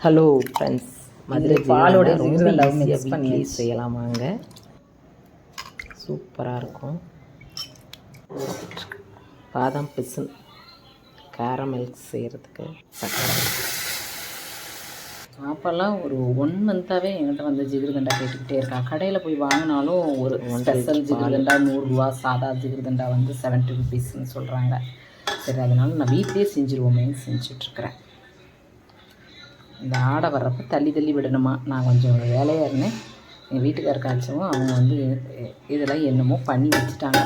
Hello friends, Madurai பாலோட ரொம்ப ஈஸியாக வீட்லேயே செய்யலாமாங்க. சூப்பராக இருக்கும். பாதாம் பிசின் கேரமல் செய்கிறதுக்கு சக்கரை. அப்போல்லாம் ஒரு 1 மந்த்தாகவே என்கிட்ட வந்து ஜிகிர்தண்டா கேட்டுக்கிட்டே இருக்கான். கடையில் போய் வாங்கினாலும் ஒரு ஸ்பெஷல் ஜிகிர்தண்டா 100 ரூபா, சாதா ஜிகிர்தண்டா வந்து 70 ருபீஸ்ன்னு சொல்கிறாங்க. சரி, அதனால் நான் வீட்லேயே செஞ்சுருவோமேன்னு செஞ்சுட்ருக்குறேன். இந்த ஆடை வர்றப்போ தள்ளி விடணுமா. நான் கொஞ்சம் வேலையாக இருந்தேன். எங்கள் வீட்டுக்காரக்காச்சும் அவங்க வந்து இதெல்லாம் என்னமோ பண்ணி வச்சுட்டாங்க.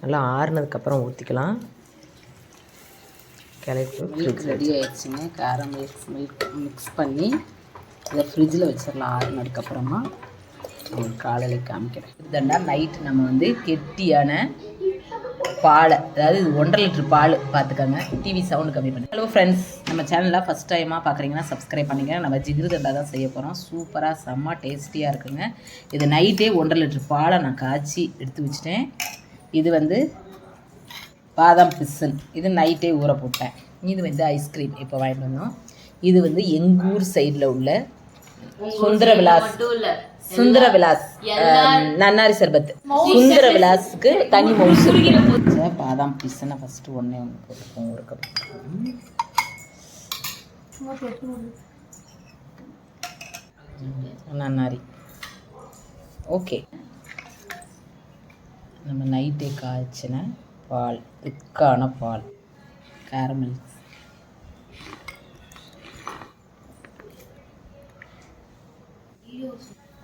நல்லா ஆறுனதுக்கப்புறம் ஊற்றிக்கலாம். மில்க் ரெடி ஆகிடுச்சுங்க. காரம் மில்க் மிக்ஸ் பண்ணி இதை ஃப்ரிட்ஜில் வச்சிடலாம். ஆறுனதுக்கப்புறமா உங்களுக்கு காலையில் காமிக்கிறேன். இதுதாண்டா நைட்டு நம்ம வந்து கெட்டியான பால், அதாவது 1.5 லிட்டர் பால் பார்த்துக்கோங்க. டிவி சவுண்டு கம்மி பண்ணி. ஹலோ ஃப்ரெண்ட்ஸ், நம்ம சேனலில் ஃபஸ்ட் டைமாக பார்க்குறீங்கன்னா சப்ஸ்கிரைப் பண்ணிக்கங்க. நம்ம ஜிகிர்தண்டா தான் செய்ய போகிறோம். சூப்பராக செம்ம டேஸ்டியாக இருக்குங்க. இது நைட்டே 1.5 லிட்டர் பாலை நான் காய்ச்சி எடுத்து வச்சுட்டேன். இது வந்து பாதாம் பிசின், இது நைட்டே ஊற போட்டேன். இது வந்து ஐஸ்கிரீம் இப்போ வாங்கிட்டு வந்தோம். இது வந்து எங்கூர் சைடில் உள்ள சுந்தர விலாஸ் நன்னாரி சர்பத். சுந்தர விலாஸுக்கு தனி மவுசு. பாதாம் பிசனை ஃபஸ்ட்டு ஒன்று போட்டுப்போம். ஒரு கப் நன்னாரி. ஓகே, நம்ம நைட்டே காய்ச்சின பால், திக்கான பால், கேரமல்,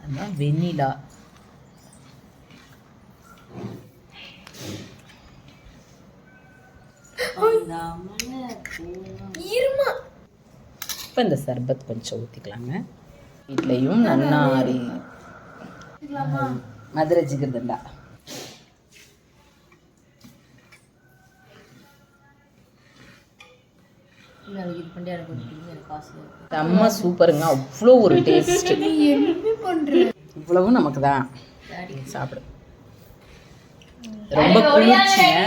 அதான் வெண்ணிலா. இப்போ இந்த சர்பத் கொஞ்சம் ஊற்றிக்கலாங்க. வீட்லேயும் நன்னாரி மதுரை ஜிகிர்தண்டா. செம்ம சூப்பருங்க. அவ்வளோ ஒரு டேஸ்ட். இவ்வளவும் நமக்கு தான். சாப்பிடு. ரொம்ப குளிர்ச்சிங்க.